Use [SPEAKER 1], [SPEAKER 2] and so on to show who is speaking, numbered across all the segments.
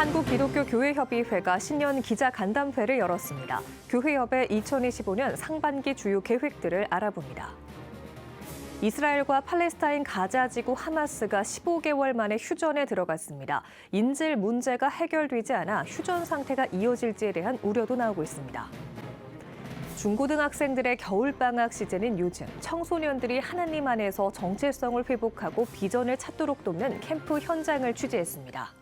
[SPEAKER 1] 한국기독교교회협의회가 신년 기자간담회를 열었습니다. 교회협의 2025년 상반기 주요 계획들을 알아봅니다. 이스라엘과 팔레스타인 가자지구 하마스가 15개월 만에 휴전에 들어갔습니다. 인질 문제가 해결되지 않아 휴전 상태가 이어질지에 대한 우려도 나오고 있습니다. 중고등학생들의 겨울방학 시즌인 요즘 청소년들이 하나님 안에서 정체성을 회복하고 비전을 찾도록 돕는 캠프 현장을 취재했습니다.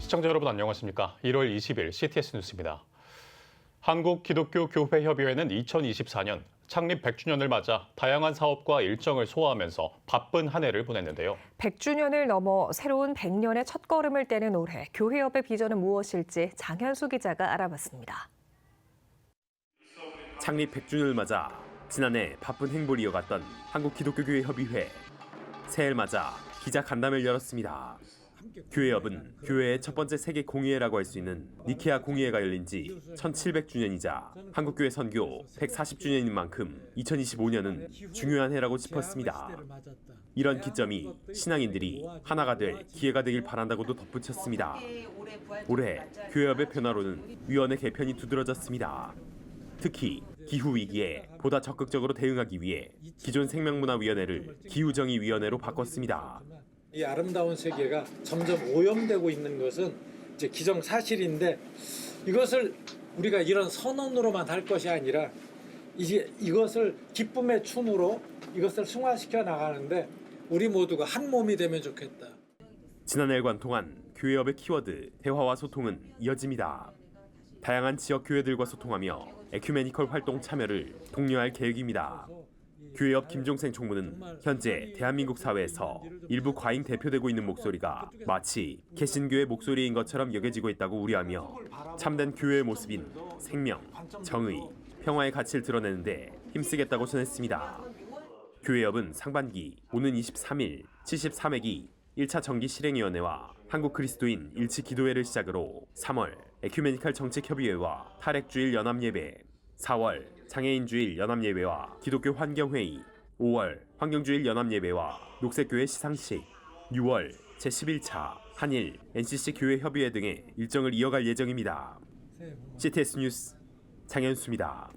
[SPEAKER 2] 시청자 여러분 안녕하십니까? 1월 20일 CTS 뉴스입니다. 한국기독교교회협의회는 2024년 창립 100주년을 맞아 다양한 사업과 일정을 소화하면서 바쁜 한 해를 보냈는데요.
[SPEAKER 1] 100주년을 넘어 새로운 100년의 첫걸음을 떼는 올해 교회협의 비전은 무엇일지 장현수 기자가 알아봤습니다.
[SPEAKER 3] 창립 100주년을 맞아 지난해 바쁜 행보를 이어갔던 한국기독교교회협의회. 새해를 맞아 기자 간담회를 열었습니다. 교회협은 교회의 첫 번째 세계 공의회라고 할 수 있는 니케아 공의회가 열린 지 1700주년이자 한국교회 선교 140주년인 만큼 2025년은 중요한 해라고 짚었습니다. 이런 기점이 신앙인들이 하나가 될 기회가 되길 바란다고도 덧붙였습니다. 올해 교회협의 변화로는 위원회 개편이 두드러졌습니다. 특히 기후위기에 보다 적극적으로 대응하기 위해 기존 생명문화위원회를 기후정의위원회로 바꿨습니다.
[SPEAKER 4] 이 아름다운 세계가 점점 오염되고 있는 것은 이제 기정사실인데 이것을 우리가 이런 선언으로만 할 것이 아니라 이것을 기쁨의 춤으로 이것을 승화시켜 나가는데 우리 모두가 한 몸이 되면 좋겠다.
[SPEAKER 3] 지난해를 관통한 교회협의 키워드 대화와 소통은 이어집니다. 다양한 지역 교회들과 소통하며 에큐메니컬 활동 참여를 독려할 계획입니다. 교회협 김종생 총무는 현재 대한민국 사회에서 일부 과잉 대표되고 있는 목소리가 마치 개신교의 목소리인 것처럼 여겨지고 있다고 우려하며 참된 교회의 모습인 생명, 정의, 평화의 가치를 드러내는데 힘쓰겠다고 전했습니다. 교회협은 상반기 오는 23일 73회기 1차 정기 실행위원회와 한국그리스도인 일치기도회를 시작으로 3월 에큐메니칼 정책협의회와 탈핵주일 연합예배, 4월 장애인주일 연합예배와 기독교 환경회의, 5월 환경주일 연합예배와 녹색교회 시상식, 6월 제11차 한일 NCC 교회협의회 등의 일정을 이어갈 예정입니다. CTS 뉴스 장현수입니다.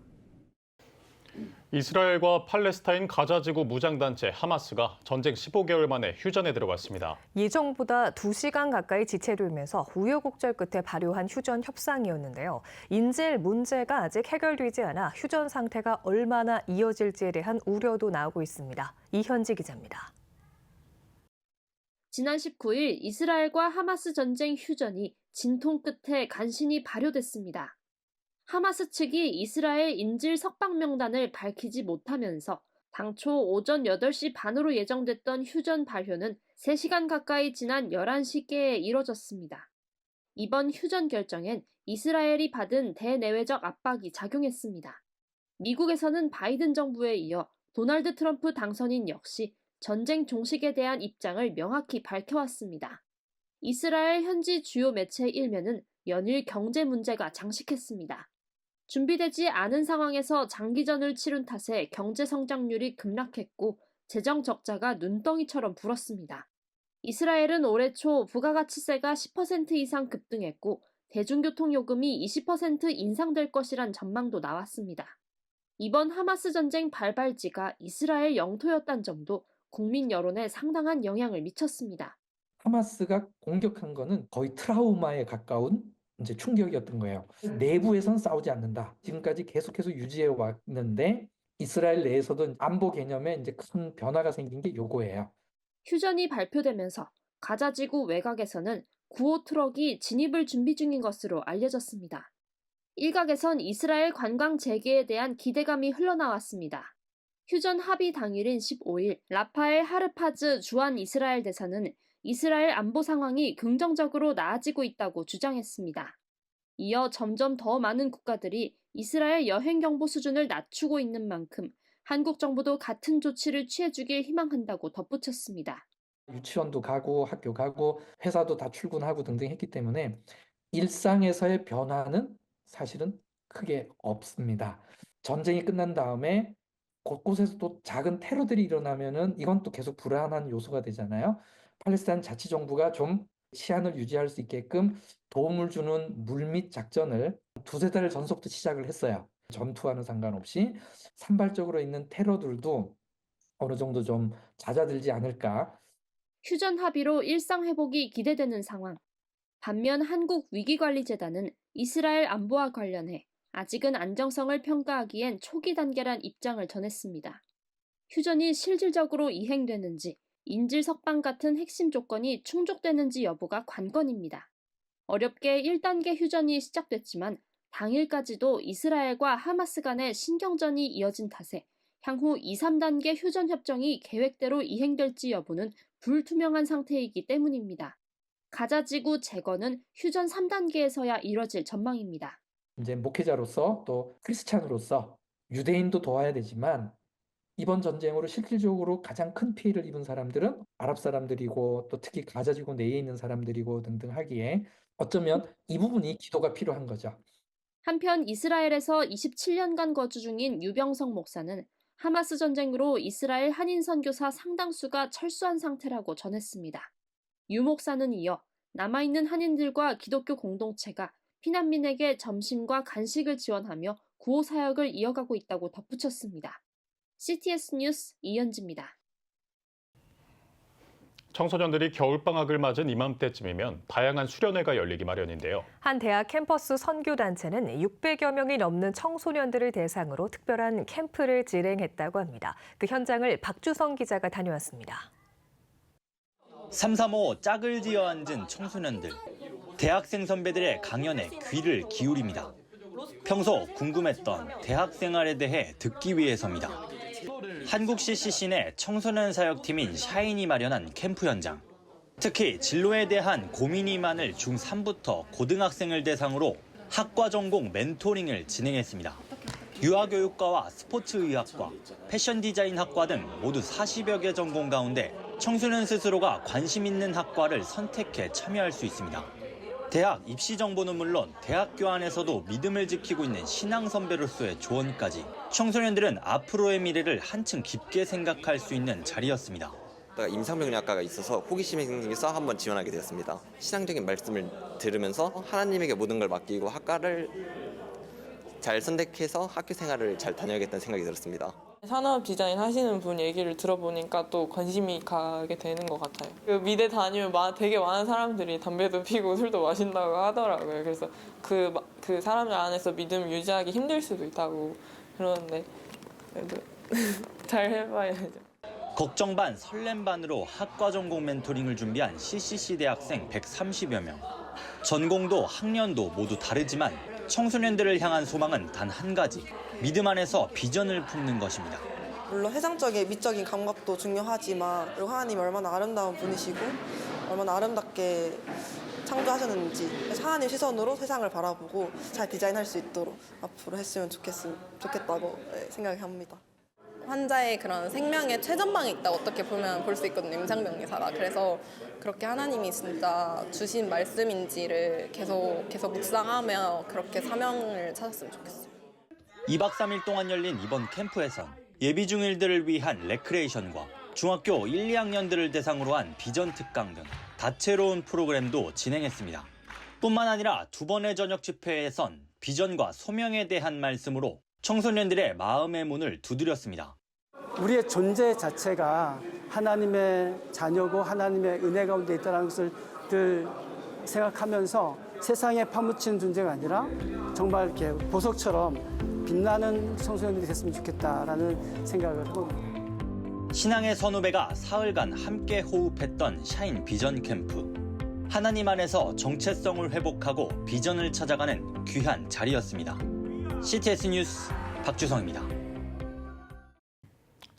[SPEAKER 2] 이스라엘과 팔레스타인 가자지구 무장단체 하마스가 전쟁 15개월 만에 휴전에 들어갔습니다.
[SPEAKER 1] 예정보다 2시간 가까이 지체되면서 우여곡절 끝에 발효한 휴전 협상이었는데요. 인질 문제가 아직 해결되지 않아 휴전 상태가 얼마나 이어질지에 대한 우려도 나오고 있습니다. 이현지 기자입니다.
[SPEAKER 5] 지난 19일 이스라엘과 하마스 전쟁 휴전이 진통 끝에 간신히 발효됐습니다. 하마스 측이 이스라엘 인질 석방 명단을 밝히지 못하면서 당초 오전 8시 반으로 예정됐던 휴전 발효는 3시간 가까이 지난 11시께에 이뤄졌습니다. 이번 휴전 결정엔 이스라엘이 받은 대내외적 압박이 작용했습니다. 미국에서는 바이든 정부에 이어 도널드 트럼프 당선인 역시 전쟁 종식에 대한 입장을 명확히 밝혀왔습니다. 이스라엘 현지 주요 매체 일면은 연일 경제 문제가 장식했습니다. 준비되지 않은 상황에서 장기전을 치른 탓에 경제 성장률이 급락했고 재정 적자가 눈덩이처럼 불었습니다. 이스라엘은 올해 초 부가가치세가 10% 이상 급등했고 대중교통 요금이 20% 인상될 것이란 전망도 나왔습니다. 이번 하마스 전쟁 발발지가 이스라엘 영토였단 점도 국민 여론에 상당한 영향을 미쳤습니다.
[SPEAKER 6] 하마스가 공격한 거는 거의 트라우마에 가까운 이제 충격이었던 거예요. 내부에선 싸우지 않는다. 지금까지 계속해서 유지해 왔는데 이스라엘 내에서도 안보 개념에 이제 큰 변화가 생긴 게 요거예요.
[SPEAKER 5] 휴전이 발표되면서 가자지구 외곽에서는 구호 트럭이 진입을 준비 중인 것으로 알려졌습니다. 일각에선 이스라엘 관광 재개에 대한 기대감이 흘러나왔습니다. 휴전 합의 당일인 15일 라파엘 하르파즈 주한 이스라엘 대사는 이스라엘 안보 상황이 긍정적으로 나아지고 있다고 주장했습니다. 이어 점점 더 많은 국가들이 이스라엘 여행 경보 수준을 낮추고 있는 만큼 한국 정부도 같은 조치를 취해주길 희망한다고 덧붙였습니다.
[SPEAKER 6] 유치원도 가고 학교 가고 회사도 다 출근하고 등등 했기 때문에 일상에서의 변화는 사실은 크게 없습니다. 전쟁이 끝난 다음에 곳곳에서 또 작은 테러들이 일어나면은 이건 또 계속 불안한 요소가 되잖아요. 팔레스타인 자치정부가 좀 치안을 유지할 수 있게끔 도움을 주는 물밑 작전을 두세 달 전부터 시작을 했어요. 전투와는 상관없이 산발적으로 있는 테러들도 어느 정도 좀 잦아들지 않을까.
[SPEAKER 5] 휴전 합의로 일상 회복이 기대되는 상황. 반면 한국위기관리재단은 이스라엘 안보와 관련해 아직은 안정성을 평가하기엔 초기 단계란 입장을 전했습니다. 휴전이 실질적으로 이행되는지, 인질 석방 같은 핵심 조건이 충족되는지 여부가 관건입니다. 어렵게 1단계 휴전이 시작됐지만 당일까지도 이스라엘과 하마스 간의 신경전이 이어진 탓에 향후 2, 3단계 휴전 협정이 계획대로 이행될지 여부는 불투명한 상태이기 때문입니다. 가자 지구 재건은 휴전 3단계에서야 이뤄질 전망입니다.
[SPEAKER 6] 이제 목회자로서 또 크리스찬으로서 유대인도 도와야 되지만 이번 전쟁으로 실질적으로 가장 큰 피해를 입은 사람들은 아랍 사람들이고 또 특히 가자 지구 내에 있는 사람들이고 등등 하기에 어쩌면 이 부분이 기도가 필요한 거죠.
[SPEAKER 5] 한편 이스라엘에서 27년간 거주 중인 유병성 목사는 하마스 전쟁으로 이스라엘 한인 선교사 상당수가 철수한 상태라고 전했습니다. 유 목사는 이어 남아있는 한인들과 기독교 공동체가 피난민에게 점심과 간식을 지원하며 구호 사역을 이어가고 있다고 덧붙였습니다. CTS 뉴스 이현지입니다.
[SPEAKER 2] 청소년들이 겨울방학을 맞은 이맘때쯤이면 다양한 수련회가 열리기 마련인데요.
[SPEAKER 1] 한 대학 캠퍼스 선교단체는 600여 명이 넘는 청소년들을 대상으로 특별한 캠프를 진행했다고 합니다. 그 현장을 박주성 기자가 다녀왔습니다.
[SPEAKER 7] 335 짝을 지어 앉은 청소년들. 대학생 선배들의 강연에 귀를 기울입니다. 평소 궁금했던 대학 생활에 대해 듣기 위해서입니다. 한국 CCC 내 청소년 사역팀인 샤인이 마련한 캠프 현장. 특히 진로에 대한 고민이 많을 중3부터 고등학생을 대상으로 학과 전공 멘토링을 진행했습니다. 유아교육과와 스포츠의학과, 패션 디자인학과 등 모두 40여 개 전공 가운데 청소년 스스로가 관심 있는 학과를 선택해 참여할 수 있습니다. 대학 입시 정보는 물론 대학교 안에서도 믿음을 지키고 있는 신앙 선배로서의 조언까지 청소년들은 앞으로의 미래를 한층 깊게 생각할 수 있는 자리였습니다.
[SPEAKER 8] 임상병리학과가 있어서 호기심이 생겨서 한번 지원하게 되었습니다. 신앙적인 말씀을 들으면서 하나님에게 모든 걸 맡기고 학과를 잘 선택해서 학교 생활을 잘 다녀야겠다는 생각이 들었습니다.
[SPEAKER 9] 산업 디자인 하시는 분 얘기를 들어보니까 또 관심이 가게 되는 것 같아요. 그 미대 다니면 되게 많은 사람들이 담배도 피고 술도 마신다고 하더라고요. 그래서 그 사람들 안에서 믿음 유지하기 힘들 수도 있다고 그러는데 그래도 잘 해봐야죠.
[SPEAKER 7] 걱정 반 설렘 반으로 학과 전공 멘토링을 준비한 CCC 대학생 130여 명. 전공도 학년도 모두 다르지만 청소년들을 향한 소망은 단 한 가지, 믿음 안에서 비전을 품는 것입니다.
[SPEAKER 10] 물론 세상적인 미적인 감각도 중요하지만 그리고 하나님이 얼마나 아름다운 분이시고 얼마나 아름답게 창조하셨는지 하나님 시선으로 세상을 바라보고 잘 디자인할 수 있도록 앞으로 했으면 좋겠다고 생각합니다.
[SPEAKER 11] 환자의 그런 생명의 최전방에 있다 어떻게 보면 볼 수 있거든요. 임상병리사가. 그래서 그렇게 하나님이 진짜 주신 말씀인지를 계속 묵상하며 그렇게 사명을 찾았으면 좋겠어요.
[SPEAKER 7] 2박 3일 동안 열린 이번 캠프에선 예비 중일들을 위한 레크레이션과 중학교 1, 2학년들을 대상으로 한 비전 특강 등 다채로운 프로그램도 진행했습니다. 뿐만 아니라 두 번의 저녁 집회에선 비전과 소명에 대한 말씀으로 청소년들의 마음의 문을 두드렸습니다.
[SPEAKER 12] 우리의 존재 자체가 하나님의 자녀고 하나님의 은혜 가운데 있다는 것을 늘 생각하면서 세상에 파묻히는 존재가 아니라 정말 이렇게 보석처럼 빛나는 청소년들이 됐으면 좋겠다라는 생각을 해봅니다.
[SPEAKER 7] 신앙의 선후배가 사흘간 함께 호흡했던 샤인 비전 캠프. 하나님 안에서 정체성을 회복하고 비전을 찾아가는 귀한 자리였습니다. CTS 뉴스 박주성입니다.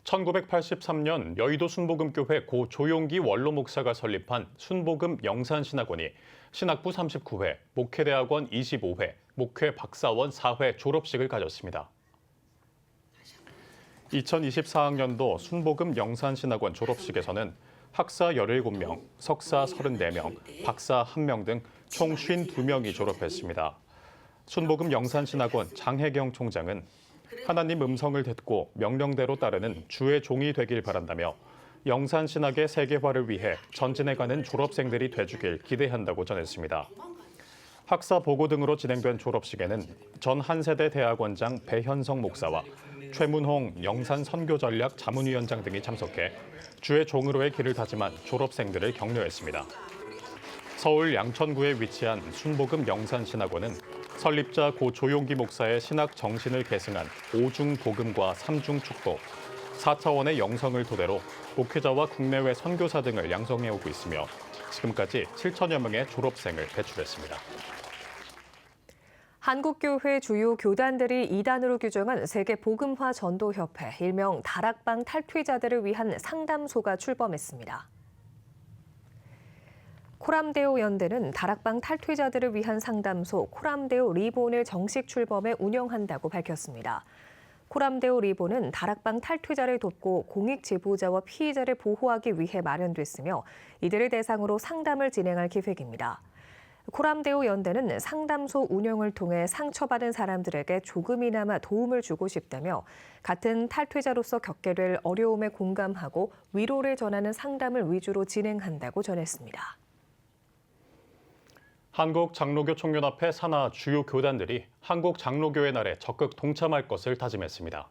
[SPEAKER 2] 1983년 여의도 순복음교회 고 조용기 원로 목사가 설립한 순복음 영산신학원이 신학부 39회, 목회대학원 25회, 목회 박사원 4회 졸업식을 가졌습니다. 2024학년도 순복음 영산신학원 졸업식에서는 학사 17명, 석사 34명, 박사 1명 등 총 52명이 졸업했습니다. 순복음 영산신학원 장혜경 총장은 하나님 음성을 듣고 명령대로 따르는 주의 종이 되길 바란다며 영산신학의 세계화를 위해 전진해가는 졸업생들이 돼주길 기대한다고 전했습니다. 학사 보고 등으로 진행된 졸업식에는 전 한세대 대학원장 배현성 목사와 최문홍 영산 선교전략 자문위원장 등이 참석해 주의 종으로의 길을 다짐한 졸업생들을 격려했습니다. 서울 양천구에 위치한 순복음 영산신학원은 설립자 고 조용기 목사의 신학 정신을 계승한 5중 복음과 3중 축복, 4차원의 영성을 토대로 목회자와 국내외 선교사 등을 양성해오고 있으며 지금까지 7천여 명의 졸업생을 배출했습니다.
[SPEAKER 1] 한국교회 주요 교단들이 이단으로 규정한 세계복음화 전도협회, 일명 다락방 탈퇴자들을 위한 상담소가 출범했습니다. 코람데오 연대는 다락방 탈퇴자들을 위한 상담소 코람데오 리본을 정식 출범해 운영한다고 밝혔습니다. 코람데오 리본은 다락방 탈퇴자를 돕고 공익 제보자와 피의자를 보호하기 위해 마련됐으며 이들을 대상으로 상담을 진행할 계획입니다. 코람데오 연대는 상담소 운영을 통해 상처받은 사람들에게 조금이나마 도움을 주고 싶다며 같은 탈퇴자로서 겪게 될 어려움에 공감하고 위로를 전하는 상담을 위주로 진행한다고 전했습니다.
[SPEAKER 2] 한국장로교총연합회 산하 주요 교단들이 한국장로교회 날에 적극 동참할 것을 다짐했습니다.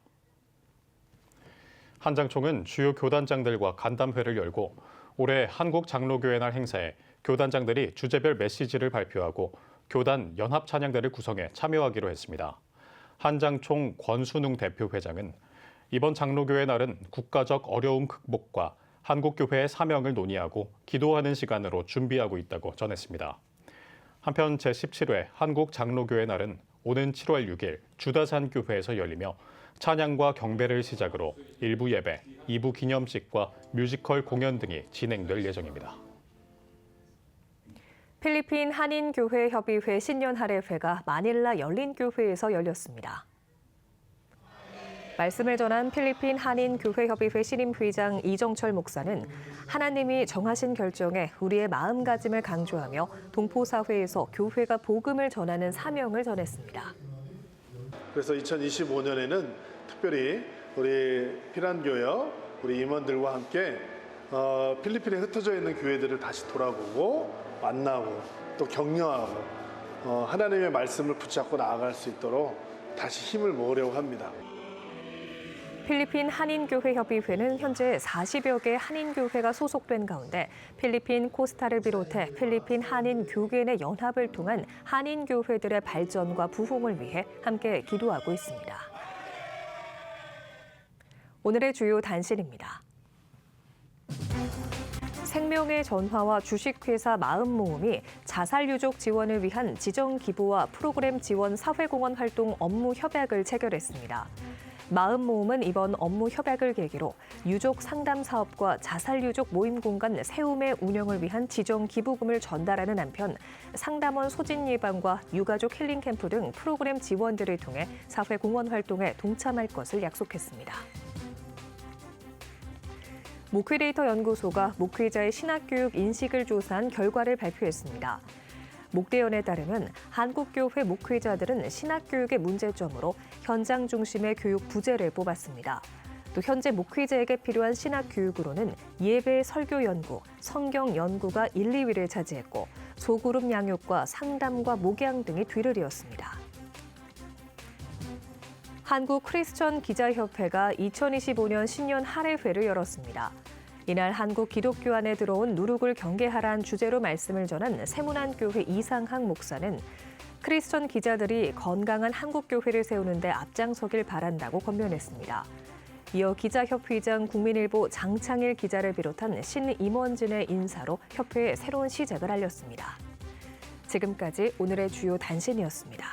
[SPEAKER 2] 한장총은 주요 교단장들과 간담회를 열고 올해 한국장로교회 날 행사에 교단장들이 주제별 메시지를 발표하고 교단 연합 찬양대를 구성해 참여하기로 했습니다. 한장총 권순웅 대표회장은 이번 장로교회 날은 국가적 어려움 극복과 한국교회의 사명을 논의하고 기도하는 시간으로 준비하고 있다고 전했습니다. 한편 제17회 한국장로교회 날은 오는 7월 6일 주다산교회에서 열리며 찬양과 경배를 시작으로 1부 예배, 2부 기념식과 뮤지컬 공연 등이 진행될 예정입니다.
[SPEAKER 1] 필리핀 한인교회협의회 신년 할애회가 마닐라 열린교회에서 열렸습니다. 말씀을 전한 필리핀 한인교회협의회 신임회장 이정철 목사는 하나님이 정하신 결정에 우리의 마음가짐을 강조하며 동포사회에서 교회가 복음을 전하는 사명을 전했습니다.
[SPEAKER 13] 그래서 2025년에는 특별히 우리 피란교회, 우리 임원들과 함께 필리핀에 흩어져 있는 교회들을 다시 돌아보고 만나고 또 격려하고 하나님의 말씀을 붙잡고 나아갈 수 있도록 다시 힘을 모으려고 합니다.
[SPEAKER 1] 필리핀 한인교회협의회는 현재 40여 개 한인교회가 소속된 가운데 필리핀 코스타를 비롯해 필리핀 한인교계 내 연합을 통한 한인교회들의 발전과 부흥을 위해 함께 기도하고 있습니다. 오늘의 주요 단신입니다. 생명의 전화와 주식회사 마음모음이 자살유족 지원을 위한 지정기부와 프로그램 지원 사회공헌 활동 업무 협약을 체결했습니다. 마음모음은 이번 업무 협약을 계기로 유족 상담 사업과 자살유족 모임 공간 세움의 운영을 위한 지정 기부금을 전달하는 한편 상담원 소진 예방과 유가족 힐링 캠프 등 프로그램 지원들을 통해 사회 공헌 활동에 동참할 것을 약속했습니다. 목회데이터 연구소가 목회자의 신학교육 인식을 조사한 결과를 발표했습니다. 목대연에 따르면 한국교회 목회자들은 신학교육의 문제점으로 현장 중심의 교육 부재를 뽑았습니다. 또 현재 목회자에게 필요한 신학교육으로는 예배 설교 연구, 성경 연구가 1, 2위를 차지했고 소그룹 양육과 상담과 목양 등이 뒤를 이었습니다. 한국 크리스천 기자협회가 2025년 신년 할애회를 열었습니다. 이날 한국 기독교 안에 들어온 누룩을 경계하라는 주제로 말씀을 전한 세문안교회 이상학 목사는 크리스천 기자들이 건강한 한국교회를 세우는 데 앞장서길 바란다고 권면했습니다. 이어 기자협회장 국민일보 장창일 기자를 비롯한 신임원진의 인사로 협회의 새로운 시작을 알렸습니다. 지금까지 오늘의 주요 단신이었습니다.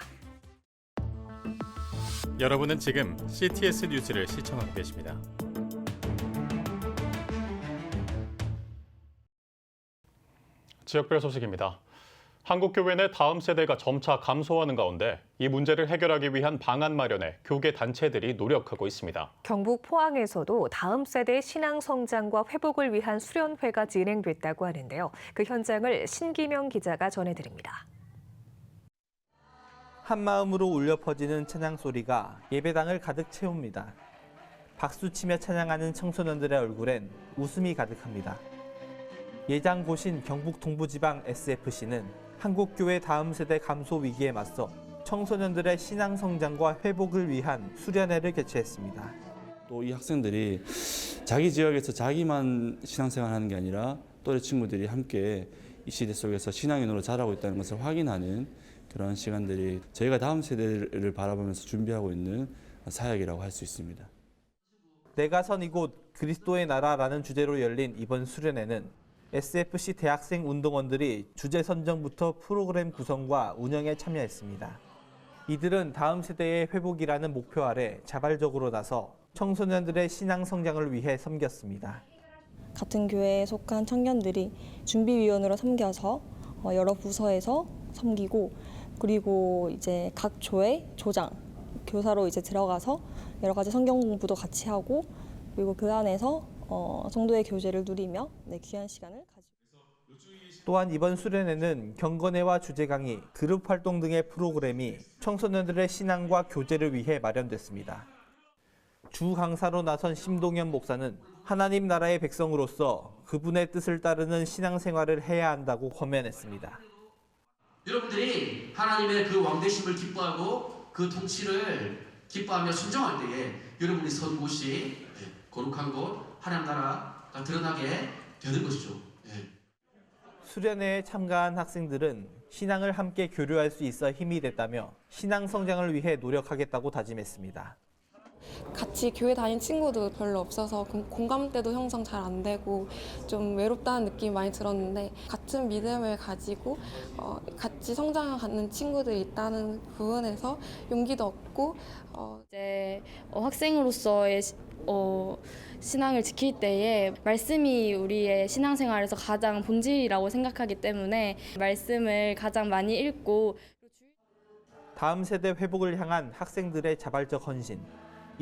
[SPEAKER 2] 여러분은 지금 CTS 뉴스를 시청하고 계십니다. 지역별 소식입니다. 한국교회 내 다음 세대가 점차 감소하는 가운데 이 문제를 해결하기 위한 방안 마련에 교계 단체들이 노력하고 있습니다.
[SPEAKER 1] 경북 포항에서도 다음 세대의 신앙 성장과 회복을 위한 수련회가 진행됐다고 하는데요. 그 현장을 신기명 기자가 전해드립니다.
[SPEAKER 14] 한마음으로 울려 퍼지는 찬양 소리가 예배당을 가득 채웁니다. 박수치며 찬양하는 청소년들의 얼굴엔 웃음이 가득합니다. 예장고신 경북 동부지방 SFC는 한국교회 다음 세대 감소 위기에 맞서 청소년들의 신앙 성장과 회복을 위한 수련회를 개최했습니다.
[SPEAKER 15] 또 이 학생들이 자기 지역에서 자기만 신앙생활 하는 게 아니라 또래 친구들이 함께 이 시대 속에서 신앙인으로 자라고 있다는 것을 확인하는 그런 시간들이 저희가 다음 세대를 바라보면서 준비하고 있는 사역이라고 할 수 있습니다.
[SPEAKER 14] 내가 선 이곳 그리스도의 나라라는 주제로 열린 이번 수련회는 SFC 대학생 운동원들이 주제 선정부터 프로그램 구성과 운영에 참여했습니다. 이들은 다음 세대의 회복이라는 목표 아래 자발적으로 나서 청소년들의 신앙 성장을 위해 섬겼습니다.
[SPEAKER 16] 같은 교회에 속한 청년들이 준비위원으로 섬겨서 여러 부서에서 섬기고, 그리고 이제 각 조의 조장, 교사로 이제 들어가서 여러 가지 성경 공부도 같이 하고, 그리고 그 안에서 성도의 교제를 누리며 귀한 시간을 가지고.
[SPEAKER 14] 또한 이번 수련회는 경건회와 주제 강의, 그룹 활동 등의 프로그램이 청소년들의 신앙과 교제를 위해 마련됐습니다. 주 강사로 나선 심동현 목사는 하나님 나라의 백성으로서 그분의 뜻을 따르는 신앙생활을 해야 한다고 권면했습니다.
[SPEAKER 17] 여러분들이 하나님의 그 왕되심을 기뻐하고 그 통치를 기뻐하며 순종할 때에 여러분이 선 곳이 거룩한 곳, 하나님 나라가 드러나게 되는 것이죠.
[SPEAKER 14] 수련회에 참가한 학생들은 신앙을 함께 교류할 수 있어 힘이 됐다며 신앙 성장을 위해 노력하겠다고 다짐했습니다.
[SPEAKER 18] 같이 교회 다닌 친구도 별로 없어서 공감대도 형성 잘 안 되고 좀 외롭다는 느낌이 많이 들었는데, 같은 믿음을 가지고 같이 성장하는 친구들이 있다는 부분에서 용기도 얻고
[SPEAKER 19] 이제 학생으로서의 신앙을 지킬 때에 말씀이 우리의 신앙생활에서 가장 본질이라고 생각하기 때문에 말씀을 가장 많이 읽고,
[SPEAKER 14] 다음 세대 회복을 향한 학생들의 자발적 헌신,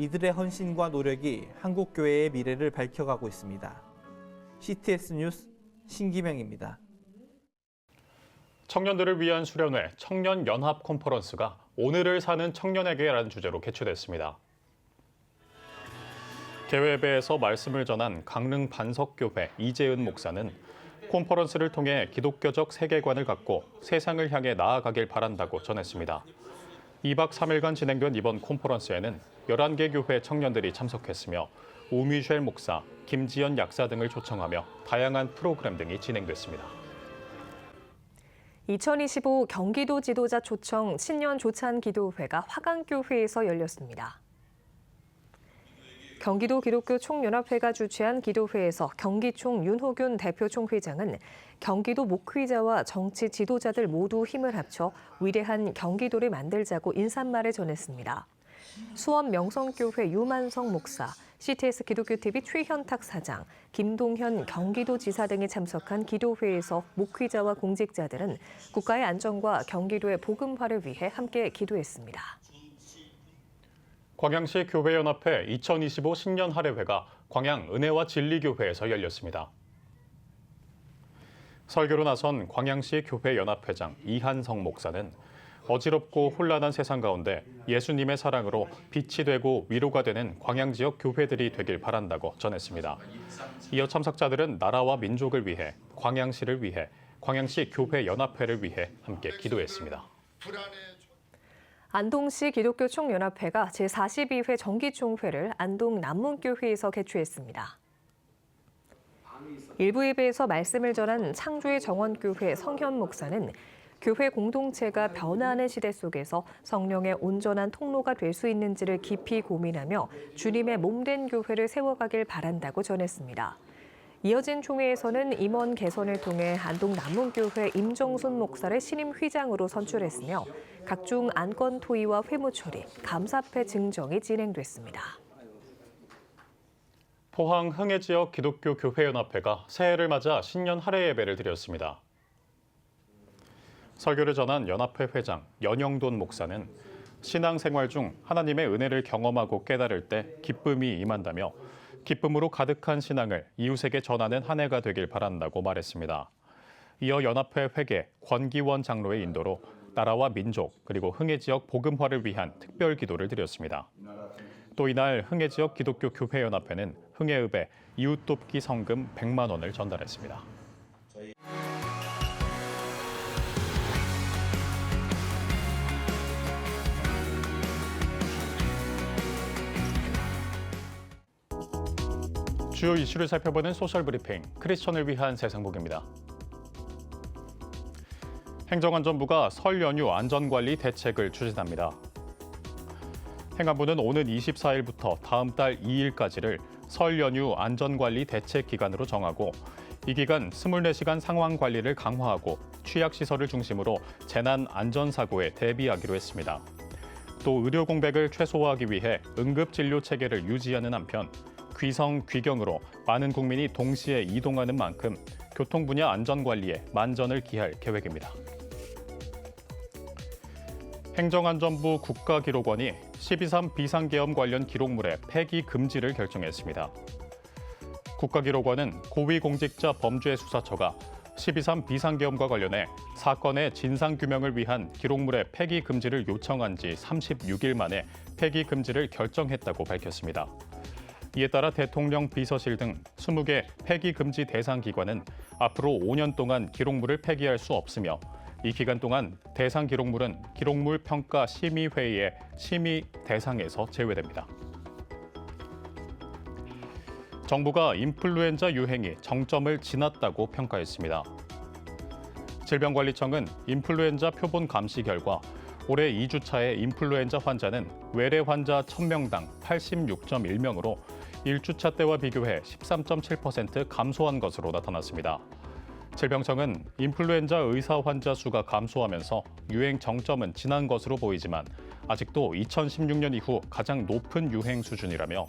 [SPEAKER 14] 이들의 헌신과 노력이 한국교회의 미래를 밝혀가고 있습니다. CTS 뉴스 신기명입니다.
[SPEAKER 2] 청년들을 위한 수련회 청년연합 컨퍼런스가 오늘을 사는 청년에게라는 주제로 개최됐습니다. 개회배에서 말씀을 전한 강릉 반석교회 이재은 목사는 컨퍼런스를 통해 기독교적 세계관을 갖고 세상을 향해 나아가길 바란다고 전했습니다. 2박 3일간 진행된 이번 컨퍼런스에는 11개 교회 청년들이 참석했으며 오미셸 목사, 김지연 약사 등을 초청하며 다양한 프로그램 등이 진행됐습니다.
[SPEAKER 1] 2025 경기도 지도자 초청 신년 조찬 기도회가 화강교회에서 열렸습니다. 경기도 기독교 총연합회가 주최한 기도회에서 경기총 윤호균 대표 총회장은 경기도 목회자와 정치 지도자들 모두 힘을 합쳐 위대한 경기도를 만들자고 인사말을 전했습니다. 수원 명성교회 유만성 목사, CTS 기독교TV 최현탁 사장, 김동현 경기도지사 등이 참석한 기도회에서 목회자와 공직자들은 국가의 안정과 경기도의 복음화를 위해 함께 기도했습니다.
[SPEAKER 2] 광양시 교회연합회 2025 신년 할애회가 광양 은혜와 진리교회에서 열렸습니다. 설교로 나선 광양시 교회연합회장 이한성 목사는 어지럽고 혼란한 세상 가운데 예수님의 사랑으로 빛이 되고 위로가 되는 광양 지역 교회들이 되길 바란다고 전했습니다. 이어 참석자들은 나라와 민족을 위해, 광양시를 위해, 광양시 교회연합회를 위해 함께 기도했습니다.
[SPEAKER 1] 안동시 기독교 총연합회가 제42회 정기총회를 안동 남문교회에서 개최했습니다. 일부 예배에서 말씀을 전한 창조의 정원교회 성현 목사는 교회 공동체가 변화하는 시대 속에서 성령의 온전한 통로가 될 수 있는지를 깊이 고민하며 주님의 몸된 교회를 세워가길 바란다고 전했습니다. 이어진 총회에서는 임원 개선을 통해 안동 남문교회 임정순 목사를 신임 회장으로 선출했으며 각종 안건 토의와 회무 처리, 감사패 증정이 진행됐습니다.
[SPEAKER 2] 포항 흥해 지역 기독교 교회연합회가 새해를 맞아 신년 할애 예배를 드렸습니다. 설교를 전한 연합회 회장 연영돈 목사는 신앙생활 중 하나님의 은혜를 경험하고 깨달을 때 기쁨이 임한다며 기쁨으로 가득한 신앙을 이웃에게 전하는 한 해가 되길 바란다고 말했습니다. 이어 연합회 회계 권기원 장로의 인도로 나라와 민족 그리고 흥해 지역 복음화를 위한 특별 기도를 드렸습니다. 또 이날 흥해 지역 기독교 교회연합회는 흥해읍에 이웃 돕기 성금 100만 원을 전달했습니다. 주요 이슈를 살펴보는 소셜 브리핑, 크리스천을 위한 세상복입니다. 행정안전부가 설 연휴 안전관리 대책을 추진합니다. 행안부는 오는 24일부터 다음 달 2일까지를 설 연휴 안전관리 대책 기간으로 정하고 이 기간 24시간 상황 관리를 강화하고 취약시설을 중심으로 재난 안전사고에 대비하기로 했습니다. 또 의료 공백을 최소화하기 위해 응급진료 체계를 유지하는 한편 귀성, 귀경으로 많은 국민이 동시에 이동하는 만큼 교통 분야 안전관리에 만전을 기할 계획입니다. 행정안전부 국가기록원이 12.3 비상계엄 관련 기록물의 폐기 금지를 결정했습니다. 국가기록원은 고위공직자 범죄수사처가 12.3 비상계엄과 관련해 사건의 진상규명을 위한 기록물의 폐기 금지를 요청한 지 36일 만에 폐기 금지를 결정했다고 밝혔습니다. 이에 따라 대통령 비서실 등 20개 폐기 금지 대상 기관은 앞으로 5년 동안 기록물을 폐기할 수 없으며 이 기간 동안 대상 기록물은 기록물 평가 심의회의의 심의 대상에서 제외됩니다. 정부가 인플루엔자 유행이 정점을 지났다고 평가했습니다. 질병관리청은 인플루엔자 표본 감시 결과 올해 2주차의 인플루엔자 환자는 외래 환자 1000명당 86.1명으로 1주차 때와 비교해 13.7% 감소한 것으로 나타났습니다. 질병청은 인플루엔자 의사 환자 수가 감소하면서 유행 정점은 지난 것으로 보이지만 아직도 2016년 이후 가장 높은 유행 수준이라며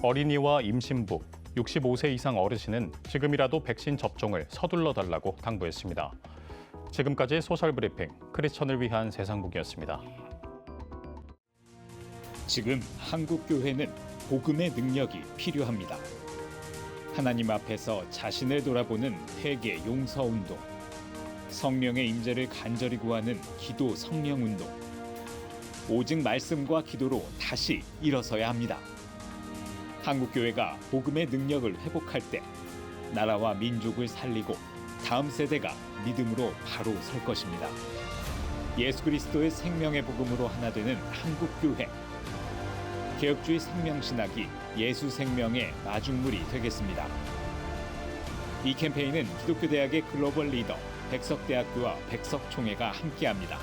[SPEAKER 2] 어린이와 임신부, 65세 이상 어르신은 지금이라도 백신 접종을 서둘러 달라고 당부했습니다. 지금까지 소셜브리핑, 크리스천을 위한 세상복이었습니다.
[SPEAKER 20] 지금 한국 교회는 복음의 능력이 필요합니다. 하나님 앞에서 자신을 돌아보는 회개 용서 운동, 성령의 임재를 간절히 구하는 기도 성령 운동, 오직 말씀과 기도로 다시 일어서야 합니다. 한국 교회가 복음의 능력을 회복할 때 나라와 민족을 살리고 다음 세대가 믿음으로 바로 설 것입니다. 예수 그리스도의 생명의 복음으로 하나 되는 한국 교회. 개혁주의 생명신학이 예수 생명의 마중물이 되겠습니다. 이 캠페인은 기독교대학의 글로벌 리더 백석대학교와 백석총회가 함께합니다.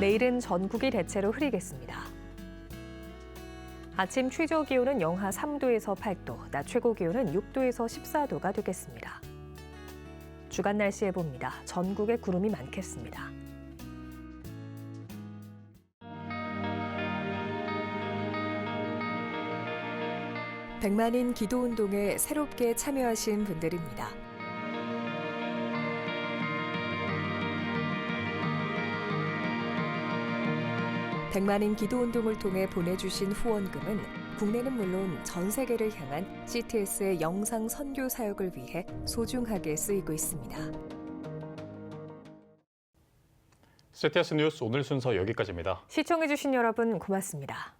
[SPEAKER 1] 내일은 전국이 대체로 흐리겠습니다. 아침 최저 기온은 영하 3도에서 8도, 낮 최고 기온은 6도에서 14도가 되겠습니다. 주간 날씨에 봅니다. 전국에 구름이 많겠습니다. 백만인 기도운동에 새롭게 참여하신 분들입니다. 백만인 기도운동을 통해 보내주신 후원금은 국내는 물론 전 세계를 향한 CTS의 영상 선교 사역을 위해 소중하게 쓰이고 있습니다.
[SPEAKER 2] CTS 뉴스 오늘 순서 여기까지입니다.
[SPEAKER 1] 시청해주신 여러분 고맙습니다.